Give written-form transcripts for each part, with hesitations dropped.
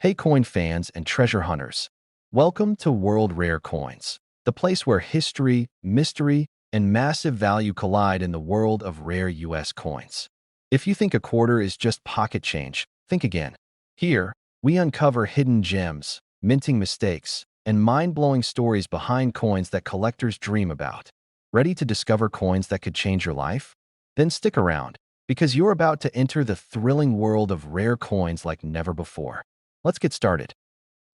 Hey coin fans and treasure hunters, welcome to World Rare Coins, the place where history, mystery, and massive value collide in the world of rare US coins. If you think a quarter is just pocket change, think again. Here, we uncover hidden gems, minting mistakes, and mind-blowing stories behind coins that collectors dream about. Ready to discover coins that could change your life? Then stick around, because you're about to enter the thrilling world of rare coins like never before. Let's get started.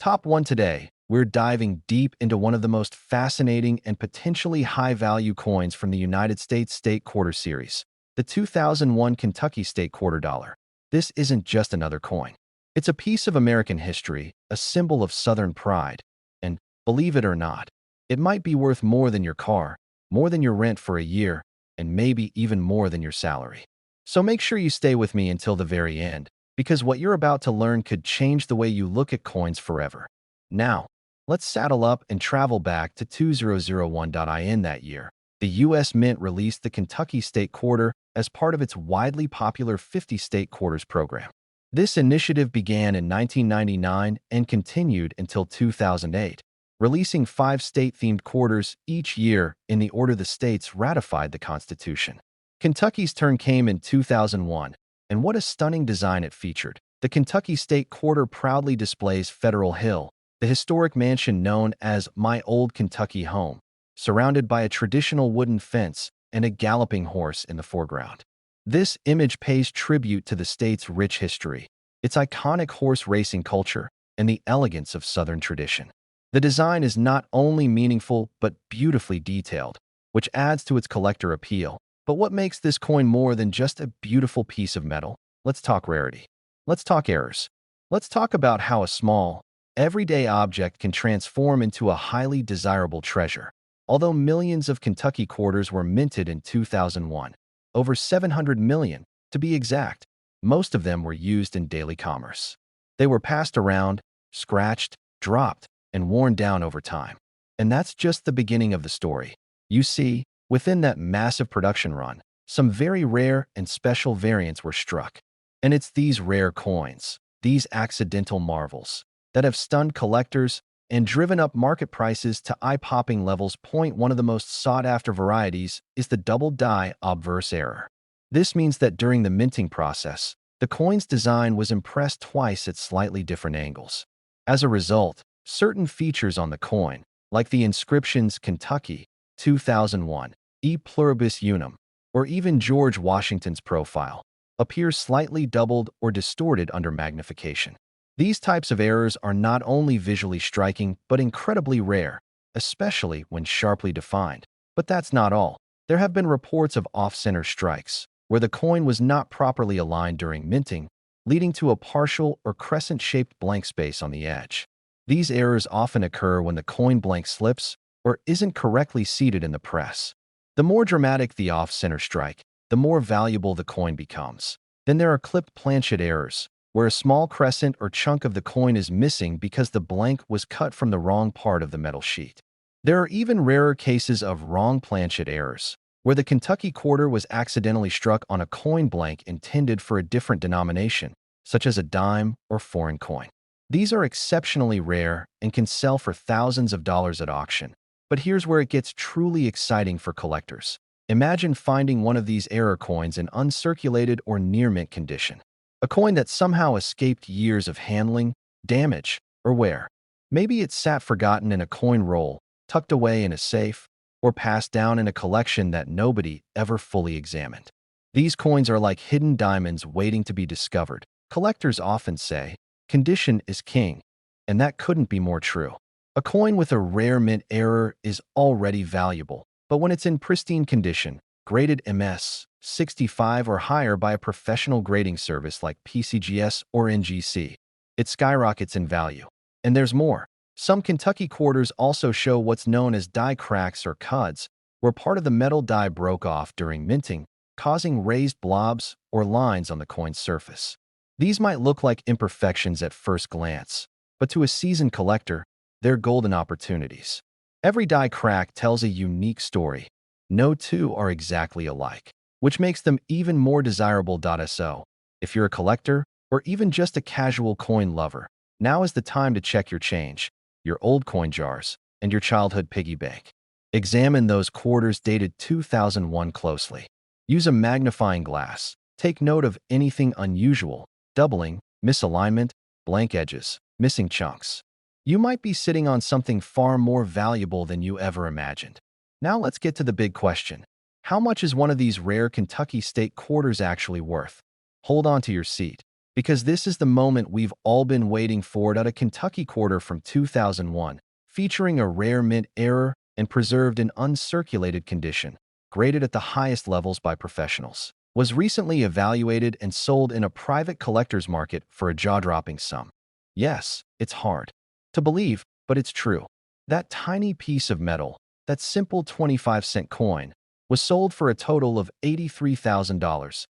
Top 1 today, we're diving deep into one of the most fascinating and potentially high-value coins from the United States State Quarter Series, the 2001 Kentucky State Quarter Dollar. This isn't just another coin. It's a piece of American history, a symbol of Southern pride, and, believe it or not, it might be worth more than your car, more than your rent for a year, and maybe even more than your salary. So make sure you stay with me until the very end, because what you're about to learn could change the way you look at coins forever. Now, let's saddle up and travel back to 2001 that year. The U.S. Mint released the Kentucky State Quarter as part of its widely popular 50 State Quarters program. This initiative began in 1999 and continued until 2008, releasing 5 state-themed quarters each year in the order the states ratified the Constitution. Kentucky's turn came in 2001. And what a stunning design it featured. The Kentucky State Quarter proudly displays Federal Hill, the historic mansion known as My Old Kentucky Home, surrounded by a traditional wooden fence and a galloping horse in the foreground. This image pays tribute to the state's rich history, its iconic horse racing culture, and the elegance of Southern tradition. The design is not only meaningful but beautifully detailed, which adds to its collector appeal. But what makes this coin more than just a beautiful piece of metal? Let's talk rarity. Let's talk errors. Let's talk about how a small, everyday object can transform into a highly desirable treasure. Although millions of Kentucky quarters were minted in 2001, over 700 million, to be exact, most of them were used in daily commerce. They were passed around, scratched, dropped, and worn down over time. And that's just the beginning of the story. You see, within that massive production run, some very rare and special variants were struck. And it's these rare coins, these accidental marvels, that have stunned collectors and driven up market prices to eye-popping levels. One of the most sought-after varieties is the double die obverse error. This means that during the minting process, the coin's design was impressed twice at slightly different angles. As a result, certain features on the coin, like the inscriptions Kentucky, 2001, E pluribus unum, or even George Washington's profile, appears slightly doubled or distorted under magnification. These types of errors are not only visually striking but incredibly rare, especially when sharply defined. But that's not all. There have been reports of off-center strikes, where the coin was not properly aligned during minting, leading to a partial or crescent-shaped blank space on the edge. These errors often occur when the coin blank slips or isn't correctly seated in the press. The more dramatic the off-center strike, the more valuable the coin becomes. Then there are clipped planchet errors, where a small crescent or chunk of the coin is missing because the blank was cut from the wrong part of the metal sheet. There are even rarer cases of wrong planchet errors, where the Kentucky quarter was accidentally struck on a coin blank intended for a different denomination, such as a dime or foreign coin. These are exceptionally rare and can sell for thousands of dollars at auction. But here's where it gets truly exciting for collectors. Imagine finding one of these error coins in uncirculated or near-mint condition. A coin that somehow escaped years of handling, damage, or wear. Maybe it sat forgotten in a coin roll, tucked away in a safe, or passed down in a collection that nobody ever fully examined. These coins are like hidden diamonds waiting to be discovered. Collectors often say, "Condition is king," and that couldn't be more true. A coin with a rare mint error is already valuable, but when it's in pristine condition, graded MS 65 or higher by a professional grading service like PCGS or NGC, it skyrockets in value. And there's more. Some Kentucky quarters also show what's known as die cracks or cuds, where part of the metal die broke off during minting, causing raised blobs or lines on the coin's surface. These might look like imperfections at first glance, but to a seasoned collector, they're golden opportunities. Every die crack tells a unique story. No two are exactly alike, which makes them even more desirable. So, if you're a collector or even just a casual coin lover, Now is the time to check your change, your old coin jars, and your childhood piggy bank. Examine those quarters dated 2001 closely. Use a magnifying glass. Take note of anything unusual, doubling, misalignment, blank edges, missing chunks. You might be sitting on something far more valuable than you ever imagined. Now let's get to the big question. How much is one of these rare Kentucky state quarters actually worth? Hold on to your seat, because this is the moment we've all been waiting for. At a Kentucky quarter from 2001, featuring a rare mint error and preserved in uncirculated condition, graded at the highest levels by professionals, was recently evaluated and sold in a private collector's market for a jaw-dropping sum. Yes, it's hard to believe, but it's true. That tiny piece of metal, that simple 25-cent coin, was sold for a total of $83,000.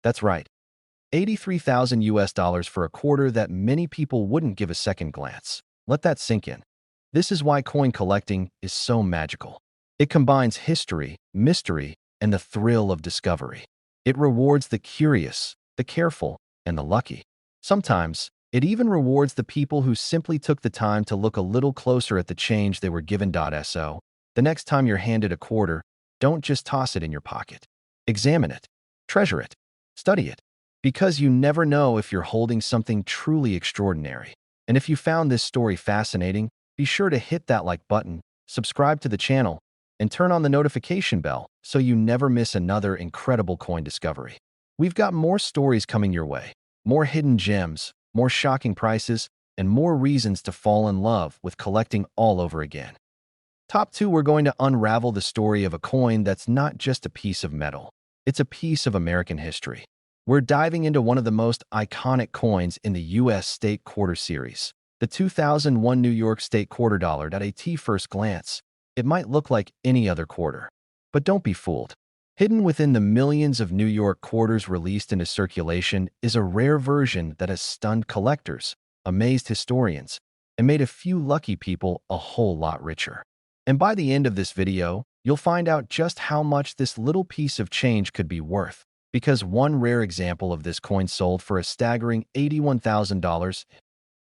That's right, 83,000 US dollars for a quarter that many people wouldn't give a second glance. Let that sink in. This is why coin collecting is so magical. It combines history, mystery, and the thrill of discovery. It rewards the curious, the careful, and the lucky. Sometimes, it even rewards the people who simply took the time to look a little closer at the change they were given. So, the next time you're handed a quarter, don't just toss it in your pocket. Examine it, treasure it, study it, because you never know if you're holding something truly extraordinary. And if you found this story fascinating, be sure to hit that like button, subscribe to the channel, and turn on the notification bell so you never miss another incredible coin discovery. We've got more stories coming your way, more hidden gems, more shocking prices, and more reasons to fall in love with collecting all over again. Top 2, we're going to unravel the story of a coin that's not just a piece of metal. It's a piece of American history. We're diving into one of the most iconic coins in the U.S. State Quarter series, the 2001 New York State Quarter Dollar. At a first glance, it might look like any other quarter. But don't be fooled. Hidden within the millions of New York quarters released into circulation is a rare version that has stunned collectors, amazed historians, and made a few lucky people a whole lot richer. And by the end of this video, you'll find out just how much this little piece of change could be worth, because one rare example of this coin sold for a staggering $81,000.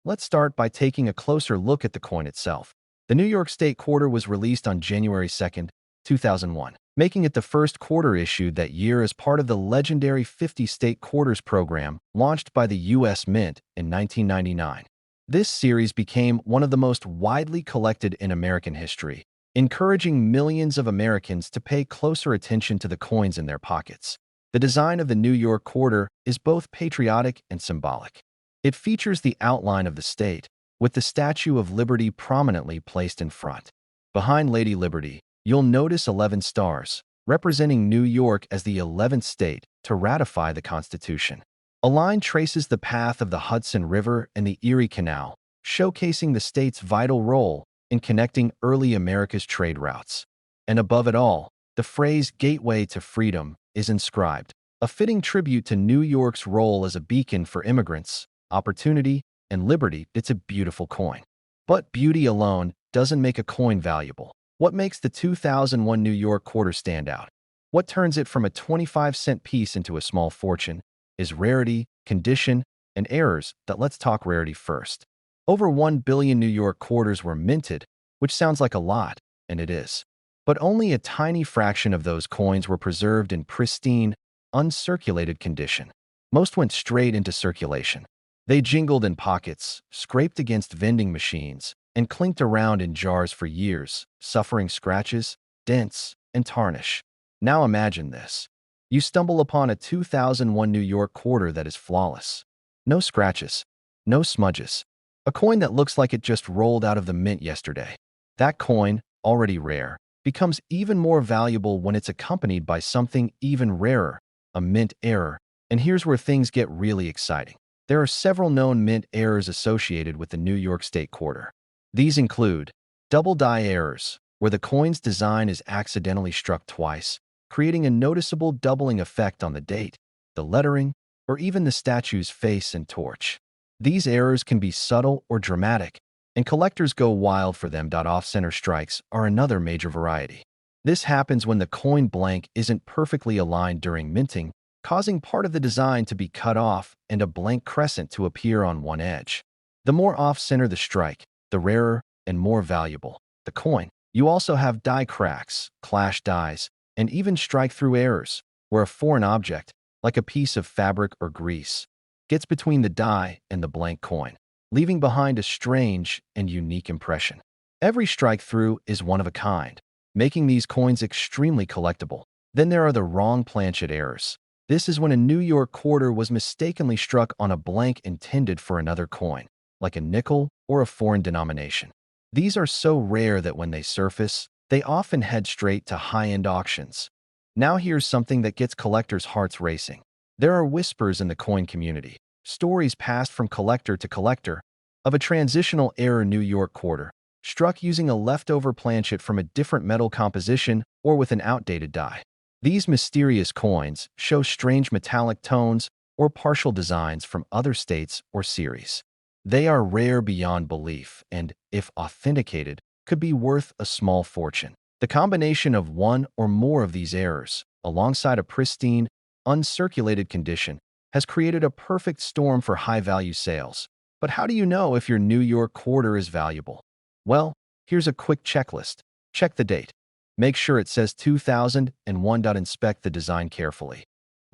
Let's start by taking a closer look at the coin itself. The New York State Quarter was released on January 2, 2001, making it the first quarter issued that year as part of the legendary 50 State Quarters program launched by the U.S. Mint in 1999. This series became one of the most widely collected in American history, encouraging millions of Americans to pay closer attention to the coins in their pockets. The design of the New York Quarter is both patriotic and symbolic. It features the outline of the state, with the Statue of Liberty prominently placed in front. Behind Lady Liberty, you'll notice 11 stars, representing New York as the 11th state to ratify the Constitution. A line traces the path of the Hudson River and the Erie Canal, showcasing the state's vital role in connecting early America's trade routes. And above it all, the phrase "Gateway to Freedom" is inscribed, a fitting tribute to New York's role as a beacon for immigrants, opportunity, and liberty. It's a beautiful coin. But beauty alone doesn't make a coin valuable. What makes the 2001 New York Quarter stand out? What turns it from a 25-cent piece into a small fortune is rarity, condition, and errors. Let's talk rarity first. Over 1 billion New York quarters were minted, which sounds like a lot, and it is. But only a tiny fraction of those coins were preserved in pristine, uncirculated condition. Most went straight into circulation. They jingled in pockets, scraped against vending machines, and clinked around in jars for years, suffering scratches, dents, and tarnish. Now imagine this. You stumble upon a 2001 New York quarter that is flawless. No scratches, no smudges. A coin that looks like it just rolled out of the mint yesterday. That coin, already rare, becomes even more valuable when it's accompanied by something even rarer, a mint error. And here's where things get really exciting. There are several known mint errors associated with the New York State Quarter. These include double die errors, where the coin's design is accidentally struck twice, creating a noticeable doubling effect on the date, the lettering, or even the statue's face and torch. These errors can be subtle or dramatic, and collectors go wild for them. Off-center strikes are another major variety. This happens when the coin blank isn't perfectly aligned during minting, causing part of the design to be cut off and a blank crescent to appear on one edge. The more off-center the strike, the rarer and more valuable the coin. You also have die cracks, clash dies, and even strike-through errors, where a foreign object, like a piece of fabric or grease, gets between the die and the blank coin, leaving behind a strange and unique impression. Every strike-through is one of a kind, making these coins extremely collectible. Then there are the wrong planchet errors. This is when a New York quarter was mistakenly struck on a blank intended for another coin, like a nickel or a foreign denomination. These are so rare that when they surface, they often head straight to high-end auctions. Now here's something that gets collectors' hearts racing. There are whispers in the coin community, stories passed from collector to collector, of a transitional error New York quarter, struck using a leftover planchet from a different metal composition or with an outdated die. These mysterious coins show strange metallic tones or partial designs from other states or series. They are rare beyond belief and, if authenticated, could be worth a small fortune. The combination of one or more of these errors, alongside a pristine, uncirculated condition, has created a perfect storm for high-value sales. But how do you know if your New York quarter is valuable? Well, here's a quick checklist. Check the date. Make sure it says 2001. Inspect the design carefully.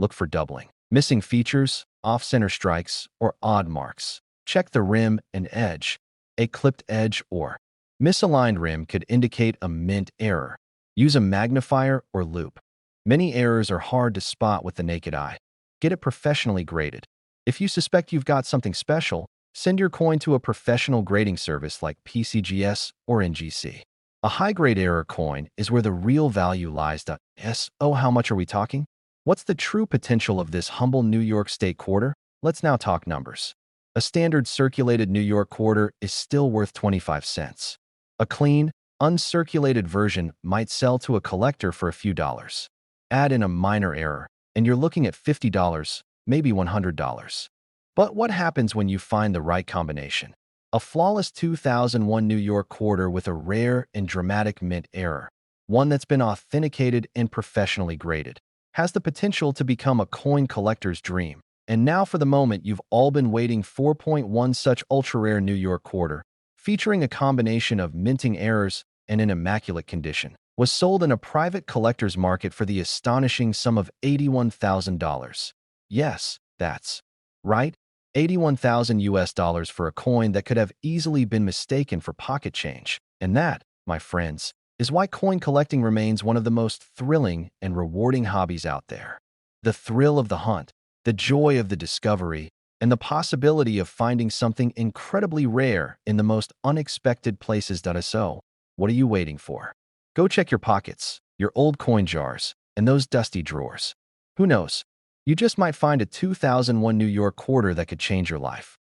Look for doubling, missing features, off-center strikes, or odd marks. Check the rim and edge. A clipped edge or misaligned rim could indicate a mint error. Use a magnifier or loupe. Many errors are hard to spot with the naked eye. Get it professionally graded. If you suspect you've got something special, send your coin to a professional grading service like PCGS or NGC. A high-grade error coin is where the real value lies. Oh, how much are we talking? What's the true potential of this humble New York State quarter? Let's now talk numbers. A standard circulated New York quarter is still worth 25 cents. A clean, uncirculated version might sell to a collector for a few dollars. Add in a minor error, and you're looking at $50, maybe $100. But what happens when you find the right combination? A flawless 2001 New York quarter with a rare and dramatic mint error, one that's been authenticated and professionally graded, has the potential to become a coin collector's dream. And now for the moment you've all been waiting. 4.1 such ultra-rare New York quarter, featuring a combination of minting errors and an immaculate condition, was sold in a private collector's market for the astonishing sum of $81,000. Yes, that's right, 81,000 US dollars for a coin that could have easily been mistaken for pocket change. And that, my friends, is why coin collecting remains one of the most thrilling and rewarding hobbies out there. The thrill of the hunt, the joy of the discovery, and the possibility of finding something incredibly rare in the most unexpected places. So, what are you waiting for? Go check your pockets, your old coin jars, and those dusty drawers. Who knows? You just might find a 2001 New York quarter that could change your life.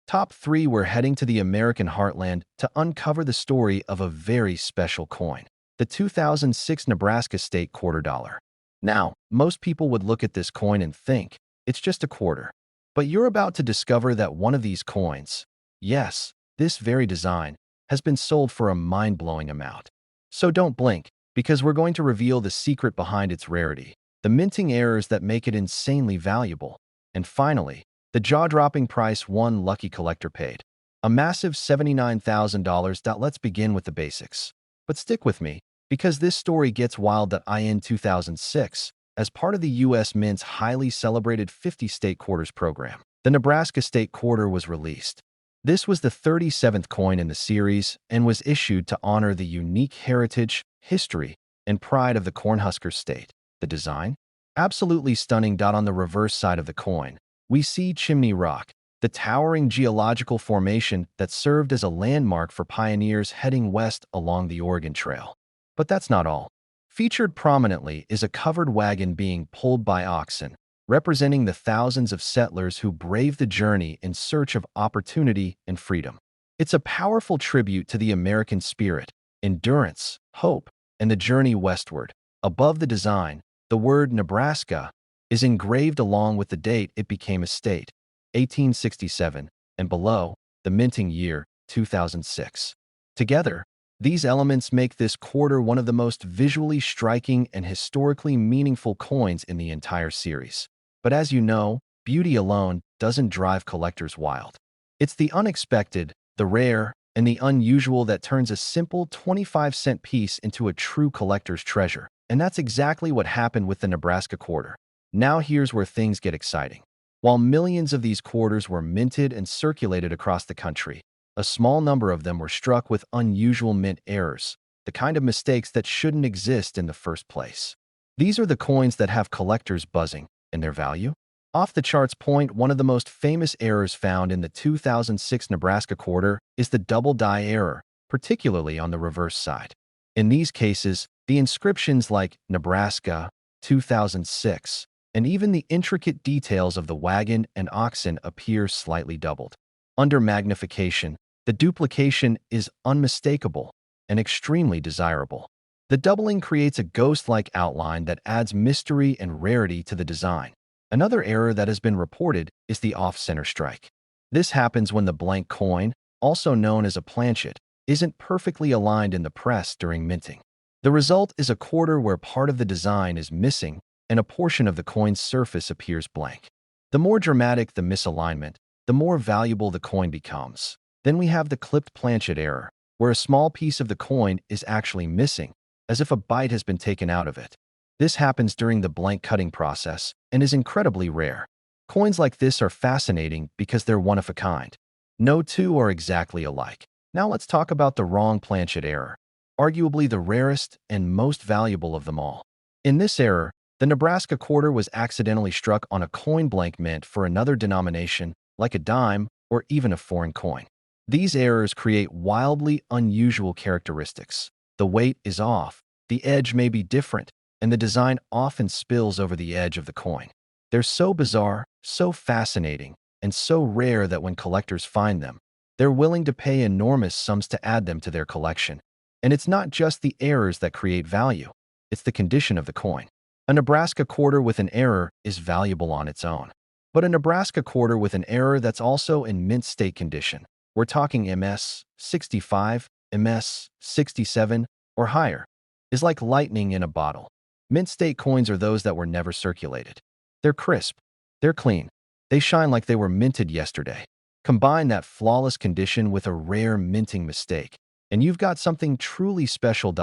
Top 3. We're heading to the American heartland to uncover the story of a very special coin, the 2006 Nebraska State quarter dollar. Now, most people would look at this coin and think, it's just a quarter. But you're about to discover that one of these coins, yes, this very design, has been sold for a mind-blowing amount. So don't blink, because we're going to reveal the secret behind its rarity, the minting errors that make it insanely valuable, and finally, the jaw-dropping price one lucky collector paid. A massive $79,000. Let's begin with the basics. But stick with me, because this story gets wild. In 2006, as part of the U.S. Mint's highly celebrated 50-state quarters program, the Nebraska State Quarter was released. This was the 37th coin in the series and was issued to honor the unique heritage, history, and pride of the Cornhusker State. The design? Absolutely stunning. On the reverse side of the coin, we see Chimney Rock, the towering geological formation that served as a landmark for pioneers heading west along the Oregon Trail. But that's not all. Featured prominently is a covered wagon being pulled by oxen, representing the thousands of settlers who braved the journey in search of opportunity and freedom. It's a powerful tribute to the American spirit, endurance, hope, and the journey westward. Above the design, the word Nebraska is engraved along with the date it became a state, 1867, and below, the minting year, 2006. Together, these elements make this quarter one of the most visually striking and historically meaningful coins in the entire series. But as you know, beauty alone doesn't drive collectors wild. It's the unexpected, the rare, and the unusual that turns a simple 25-cent piece into a true collector's treasure. And that's exactly what happened with the Nebraska quarter. Now here's where things get exciting. While millions of these quarters were minted and circulated across the country, a small number of them were struck with unusual mint errors, the kind of mistakes that shouldn't exist in the first place. These are the coins that have collectors buzzing, and their value? Off the charts point, one of the most famous errors found in the 2006 Nebraska quarter is the double die error, particularly on the reverse side. In these cases, the inscriptions like Nebraska, 2006, and even the intricate details of the wagon and oxen appear slightly doubled. Under magnification, the duplication is unmistakable and extremely desirable. The doubling creates a ghost-like outline that adds mystery and rarity to the design. Another error that has been reported is the off-center strike. This happens when the blank coin, also known as a planchet, isn't perfectly aligned in the press during minting. The result is a quarter where part of the design is missing and a portion of the coin's surface appears blank. The more dramatic the misalignment, the more valuable the coin becomes. Then we have the clipped planchet error, where a small piece of the coin is actually missing, as if a bite has been taken out of it. This happens during the blank cutting process and is incredibly rare. Coins like this are fascinating because they're one of a kind. No two are exactly alike. Now let's talk about the wrong planchet error, arguably the rarest and most valuable of them all. In this error, the Nebraska quarter was accidentally struck on a coin blank mint for another denomination, like a dime or even a foreign coin. These errors create wildly unusual characteristics. The weight is off, the edge may be different, and the design often spills over the edge of the coin. They're so bizarre, so fascinating, and so rare that when collectors find them, they're willing to pay enormous sums to add them to their collection. And it's not just the errors that create value, it's the condition of the coin. A Nebraska quarter with an error is valuable on its own. But a Nebraska quarter with an error that's also in mint state condition, we're talking MS 65, MS 67, or higher, is like lightning in a bottle. Mint state coins are those that were never circulated. They're crisp, they're clean, they shine like they were minted yesterday. Combine that flawless condition with a rare minting mistake, and you've got something truly special.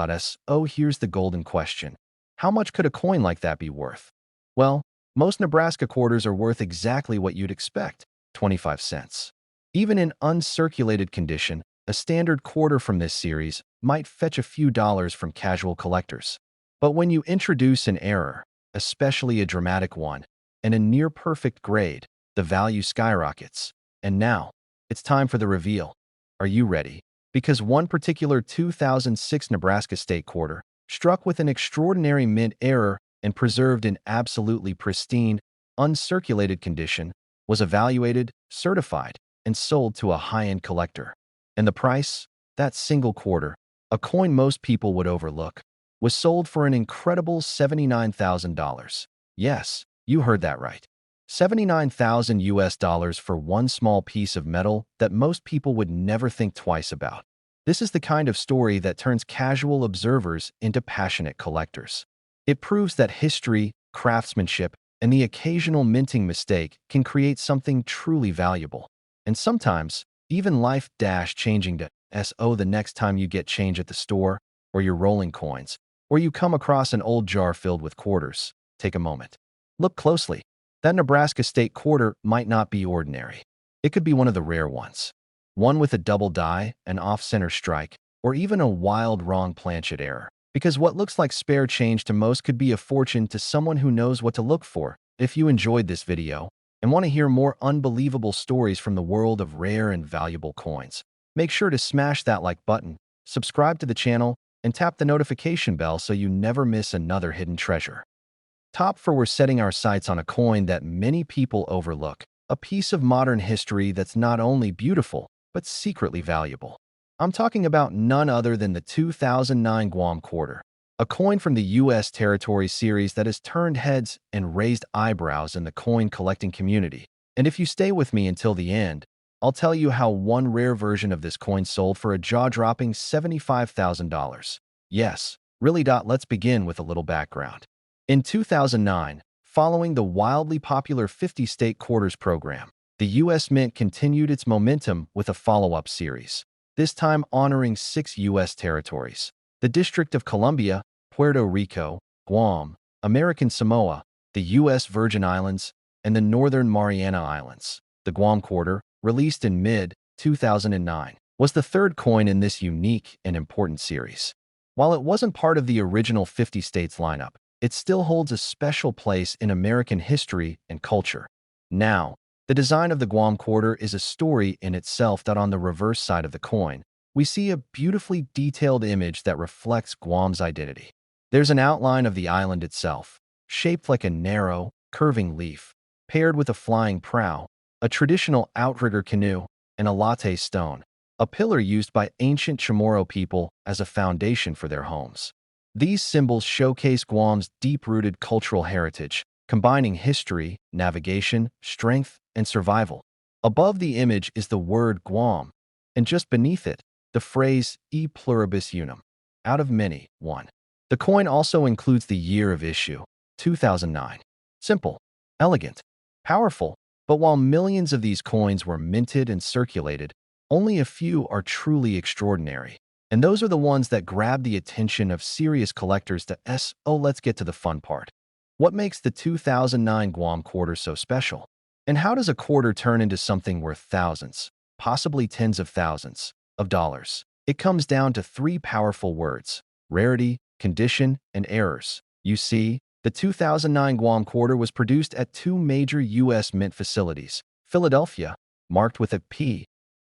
So here's the golden question. How much could a coin like that be worth? Well, most Nebraska quarters are worth exactly what you'd expect, 25 cents. Even in uncirculated condition, a standard quarter from this series might fetch a few dollars from casual collectors. But when you introduce an error, especially a dramatic one, and a near-perfect grade, the value skyrockets. And now, it's time for the reveal. Are you ready? Because one particular 2006 Nebraska state quarter, struck with an extraordinary mint error and preserved in absolutely pristine, uncirculated condition, was evaluated, certified, and sold to a high-end collector. And the price? That single quarter, a coin most people would overlook, was sold for an incredible $79,000. Yes, you heard that right. 79,000 US dollars for one small piece of metal that most people would never think twice about. This is the kind of story that turns casual observers into passionate collectors. It proves that history, craftsmanship, and the occasional minting mistake can create something truly valuable. And sometimes, even life-changing to SO the next time you get change at the store, or you're rolling coins, or you come across an old jar filled with quarters. Take a moment. Look closely. That Nebraska state quarter might not be ordinary. It could be one of the rare ones. One with a double die, an off-center strike, or even a wild wrong planchet error. Because what looks like spare change to most could be a fortune to someone who knows what to look for. If you enjoyed this video and want to hear more unbelievable stories from the world of rare and valuable coins, make sure to smash that like button, subscribe to the channel, and tap the notification bell so you never miss another hidden treasure. Top 4, we're setting our sights on a coin that many people overlook, a piece of modern history that's not only beautiful, but secretly valuable. I'm talking about none other than the 2009 Guam quarter, a coin from the U.S. Territory series that has turned heads and raised eyebrows in the coin collecting community. And if you stay with me until the end, I'll tell you how one rare version of this coin sold for a jaw-dropping $75,000. Yes, really. Let's begin with a little background. In 2009, following the wildly popular 50-state quarters program, the U.S. Mint continued its momentum with a follow-up series, this time honoring 6 U.S. territories: the District of Columbia, Puerto Rico, Guam, American Samoa, the U.S. Virgin Islands, and the Northern Mariana Islands. The Guam Quarter, released in mid-2009, was the third coin in this unique and important series. While it wasn't part of the original 50 states lineup, it still holds a special place in American history and culture. Now, the design of the Guam Quarter is a story in itself. That on the reverse side of the coin, we see a beautifully detailed image that reflects Guam's identity. There's an outline of the island itself, shaped like a narrow, curving leaf, paired with a flying prow, a traditional outrigger canoe, and a latte stone, a pillar used by ancient Chamorro people as a foundation for their homes. These symbols showcase Guam's deep-rooted cultural heritage, combining history, navigation, strength, and survival. Above the image is the word Guam, and just beneath it, the phrase e pluribus unum, out of many, one. The coin also includes the year of issue, 2009. Simple, elegant, powerful, but while millions of these coins were minted and circulated, only a few are truly extraordinary. And those are the ones that grab the attention of serious collectors. Let's get to the fun part. What makes the 2009 Guam Quarter so special? And how does a quarter turn into something worth thousands, possibly tens of thousands, of dollars? It comes down to 3 powerful words: rarity, condition, and errors. You see, the 2009 Guam Quarter was produced at 2 major U.S. mint facilities: Philadelphia, marked with a P,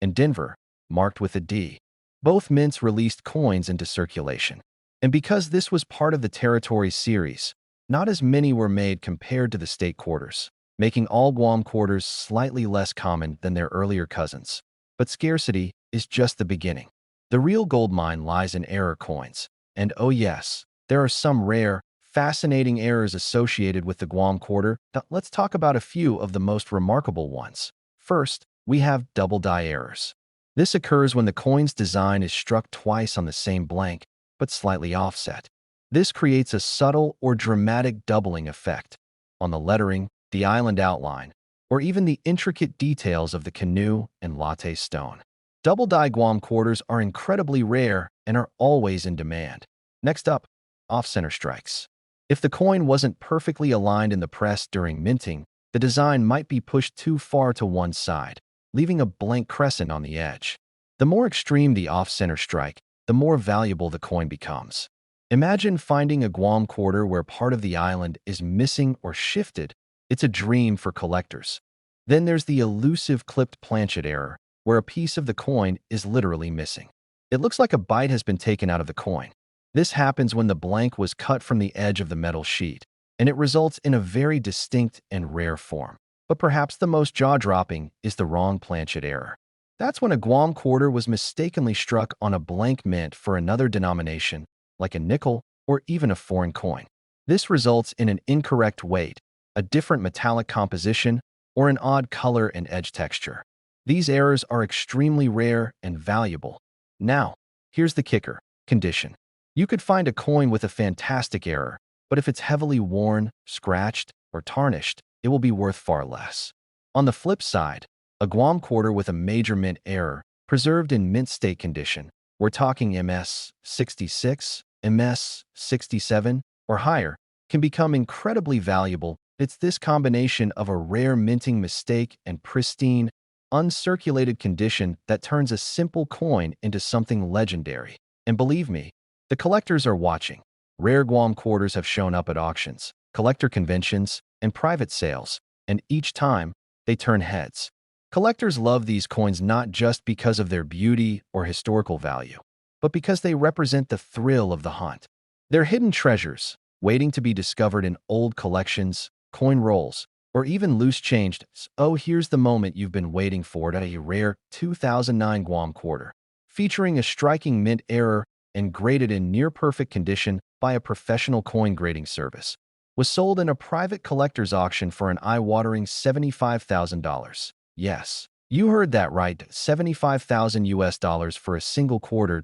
and Denver, marked with a D. Both mints released coins into circulation. And because this was part of the Territory series, not as many were made compared to the state quarters, making all Guam quarters slightly less common than their earlier cousins. But scarcity is just the beginning. The real gold mine lies in error coins. And oh yes, there are some rare, fascinating errors associated with the Guam Quarter. Now, let's talk about a few of the most remarkable ones. First, we have double die errors. This occurs when the coin's design is struck twice on the same blank, but slightly offset. This creates a subtle or dramatic doubling effect on the lettering, the island outline, or even the intricate details of the canoe and latte stone. Double die Guam quarters are incredibly rare and are always in demand. Next up, off-center strikes. If the coin wasn't perfectly aligned in the press during minting, the design might be pushed too far to one side, leaving a blank crescent on the edge. The more extreme the off-center strike, the more valuable the coin becomes. Imagine finding a Guam quarter where part of the island is missing or shifted. It's a dream for collectors. Then there's the elusive clipped planchet error, where a piece of the coin is literally missing. It looks like a bite has been taken out of the coin. This happens when the blank was cut from the edge of the metal sheet, and it results in a very distinct and rare form. But perhaps the most jaw-dropping is the wrong planchet error. That's when a Guam quarter was mistakenly struck on a blank mint for another denomination, like a nickel or even a foreign coin. This results in an incorrect weight, a different metallic composition, or an odd color and edge texture. These errors are extremely rare and valuable. Now, here's the kicker: condition. You could find a coin with a fantastic error, but if it's heavily worn, scratched, or tarnished, it will be worth far less. On the flip side, a Guam quarter with a major mint error, preserved in mint state condition, we're talking MS 66, MS 67, or higher, can become incredibly valuable. It's this combination of a rare minting mistake and pristine, uncirculated condition that turns a simple coin into something legendary. And believe me, the collectors are watching. Rare Guam quarters have shown up at auctions, collector conventions, and private sales, and each time, they turn heads. Collectors love these coins not just because of their beauty or historical value, but because they represent the thrill of the hunt. They're hidden treasures, waiting to be discovered in old collections, coin rolls, or even loose change. Oh, here's the moment you've been waiting for: a rare 2009 Guam quarter, featuring a striking mint error and graded in near-perfect condition by a professional coin grading service, was sold in a private collector's auction for an eye-watering $75,000. Yes, you heard that right, $75,000 for a single quarter.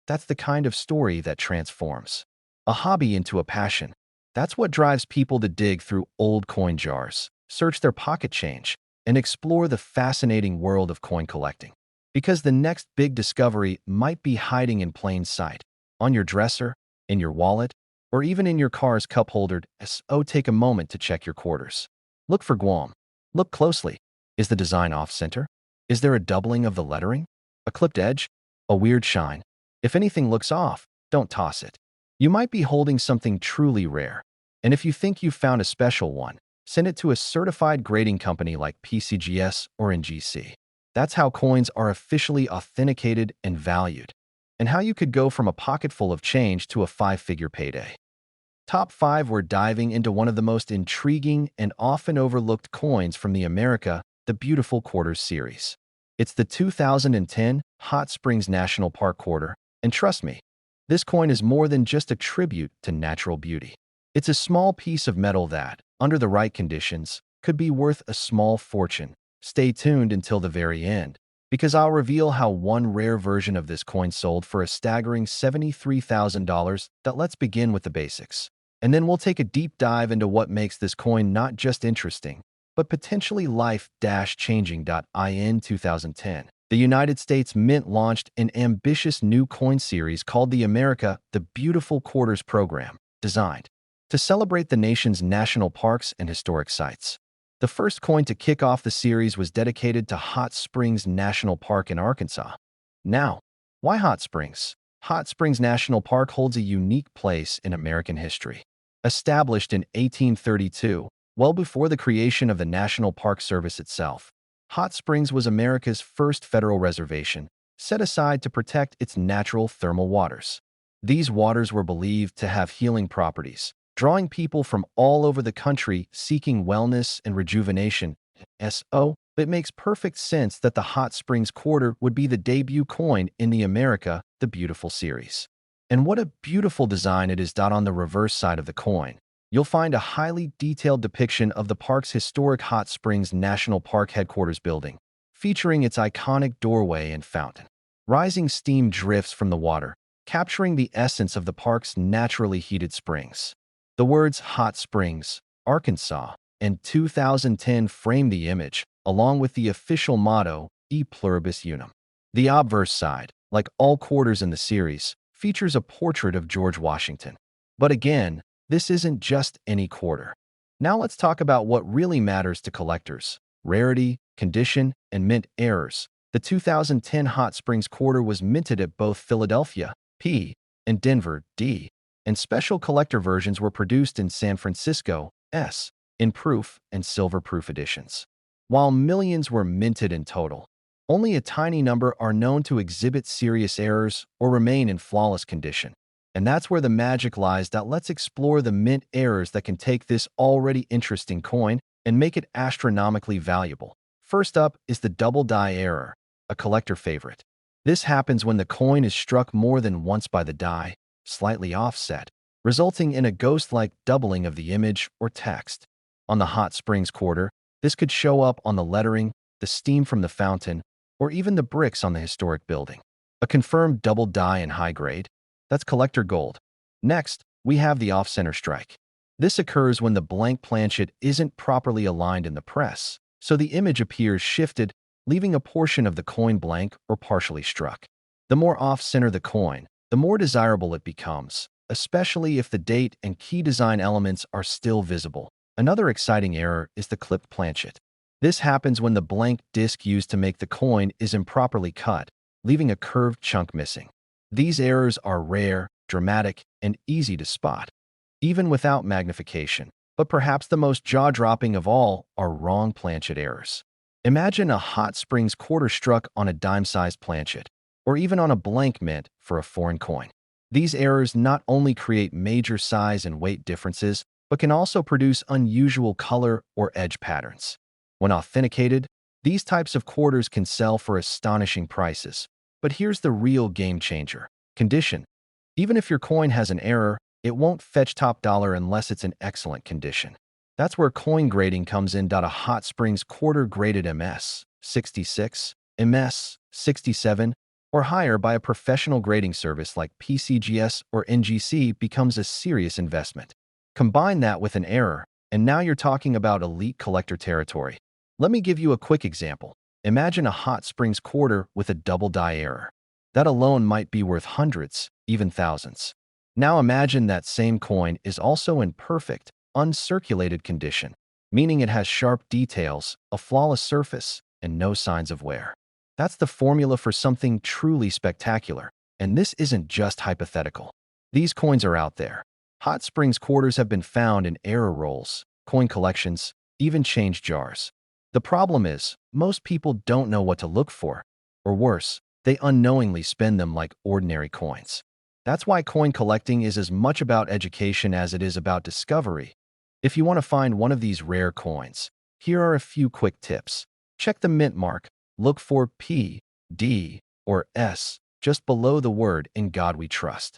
That's the kind of story that transforms a hobby into a passion. That's what drives people to dig through old coin jars, search their pocket change, and explore the fascinating world of coin collecting. Because the next big discovery might be hiding in plain sight, on your dresser, in your wallet, or even in your car's cup holder. So take a moment to check your quarters. Look for Guam. Look closely. Is the design off-center? Is there a doubling of the lettering? A clipped edge? A weird shine? If anything looks off, don't toss it. You might be holding something truly rare. And if you think you've found a special one, send it to a certified grading company like PCGS or NGC. That's how coins are officially authenticated and valued, and how you could go from a pocket full of change to a five-figure payday. Top 5, we're diving into one of the most intriguing and often overlooked coins from the America, the Beautiful Quarters series. It's the 2010 Hot Springs National Park Quarter, and trust me, this coin is more than just a tribute to natural beauty. It's a small piece of metal that, under the right conditions, could be worth a small fortune. Stay tuned until the very end, because I'll reveal how one rare version of this coin sold for a staggering $73,000. Let's begin with the basics. And then we'll take a deep dive into what makes this coin not just interesting, but potentially life-changing. In 2010, the United States Mint launched an ambitious new coin series called the America, the Beautiful Quarters program, designed to celebrate the nation's national parks and historic sites. The first coin to kick off the series was dedicated to Hot Springs National Park in Arkansas. Now, why Hot Springs? Hot Springs National Park holds a unique place in American history. Established in 1832, well before the creation of the National Park Service itself, Hot Springs was America's first federal reservation, set aside to protect its natural thermal waters. These waters were believed to have healing properties, drawing people from all over the country seeking wellness and rejuvenation. So, it makes perfect sense that the Hot Springs Quarter would be the debut coin in the America, the Beautiful series. And what a beautiful design it is. On the reverse side of the coin, you'll find a highly detailed depiction of the park's historic Hot Springs National Park headquarters building, featuring its iconic doorway and fountain. Rising steam drifts from the water, capturing the essence of the park's naturally heated springs. The words Hot Springs, Arkansas, and 2010 frame the image, along with the official motto, E Pluribus Unum. The obverse side, like all quarters in the series, features a portrait of George Washington. But again, this isn't just any quarter. Now let's talk about what really matters to collectors: rarity, condition, and mint errors. The 2010 Hot Springs Quarter was minted at both Philadelphia, P, and Denver, D, and special collector versions were produced in San Francisco, S, in proof and silver-proof editions. While millions were minted in total, only a tiny number are known to exhibit serious errors or remain in flawless condition. And that's where the magic lies. Let's explore the mint errors that can take this already interesting coin and make it astronomically valuable. First up is the double die error, a collector favorite. This happens when the coin is struck more than once by the die, slightly offset, resulting in a ghost-like doubling of the image or text. On the Hot Springs Quarter, this could show up on the lettering, the steam from the fountain, or even the bricks on the historic building. A confirmed double die in high grade? That's collector gold. Next, we have the off-center strike. This occurs when the blank planchet isn't properly aligned in the press, so the image appears shifted, leaving a portion of the coin blank or partially struck. The more off-center the coin, the more desirable it becomes, especially if the date and key design elements are still visible. Another exciting error is the clipped planchet. This happens when the blank disc used to make the coin is improperly cut, leaving a curved chunk missing. These errors are rare, dramatic, and easy to spot, even without magnification. But perhaps the most jaw-dropping of all are wrong planchet errors. Imagine a Hot Springs Quarter struck on a dime-sized planchet, or even on a blank mint for a foreign coin. These errors not only create major size and weight differences, but can also produce unusual color or edge patterns. When authenticated, these types of quarters can sell for astonishing prices. But here's the real game changer: condition. Even if your coin has an error, it won't fetch top dollar unless it's in excellent condition. That's where coin grading comes in. A Hot Springs Quarter graded MS 66, MS 67, or higher by a professional grading service like PCGS or NGC becomes a serious investment. Combine that with an error, and now you're talking about elite collector territory. Let me give you a quick example. Imagine a hot springs quarter with a double die error. That alone might be worth hundreds, even thousands. Now imagine that same coin is also in perfect, uncirculated condition, meaning it has sharp details, a flawless surface, and no signs of wear. That's the formula for something truly spectacular, and this isn't just hypothetical. These coins are out there. Hot springs quarters have been found in error rolls, coin collections, even change jars. The problem is, most people don't know what to look for, or worse, they unknowingly spend them like ordinary coins. That's why coin collecting is as much about education as it is about discovery. If you want to find one of these rare coins, here are a few quick tips. Check the mint mark. Look for P, D, or S just below the word "In God We Trust."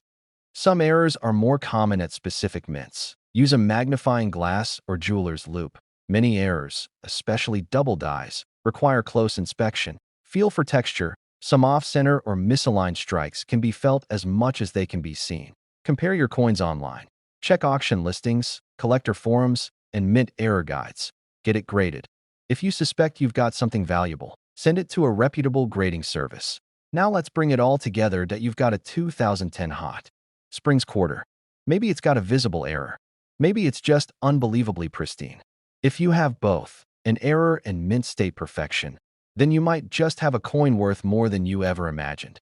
Some errors are more common at specific mints. Use a magnifying glass or jeweler's loupe. Many errors, especially double dies, require close inspection. Feel for texture. Some off-center or misaligned strikes can be felt as much as they can be seen. Compare your coins online. Check auction listings, collector forums, and mint error guides. Get it graded. If you suspect you've got something valuable, send it to a reputable grading service. Now let's bring it all together that you've got a 2010 hot springs quarter. Maybe it's got a visible error. Maybe it's just unbelievably pristine. If you have both, an error and mint state perfection, then you might just have a coin worth more than you ever imagined.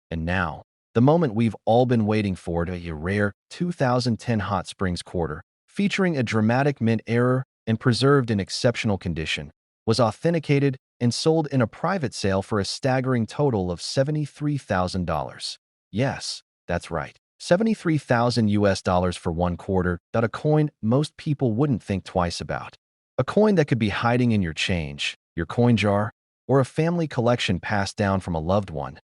And now, the moment we've all been waiting for, a rare 2010 hot springs quarter, featuring a dramatic mint error and preserved in exceptional condition, was authenticated and sold in a private sale for a staggering total of $73,000. Yes, that's right. 73,000 US dollars for one quarter, that a coin most people wouldn't think twice about. A coin that could be hiding in your change, your coin jar, or a family collection passed down from a loved one.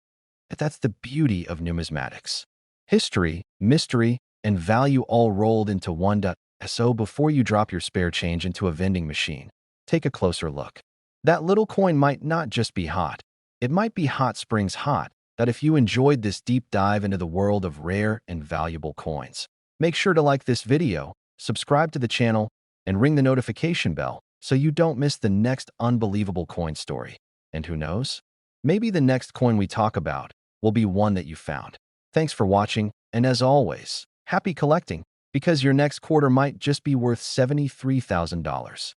That's the beauty of numismatics. History, mystery, and value all rolled into one. So before you drop your spare change into a vending machine, take a closer look. That little coin might not just be hot. It might be hot springs hot. That if you enjoyed this deep dive into the world of rare and valuable coins, make sure to like this video, subscribe to the channel, and ring the notification bell so you don't miss the next unbelievable coin story. And who knows? Maybe the next coin we talk about will be one that you found. Thanks for watching, and as always, happy collecting, because your next quarter might just be worth $73,000.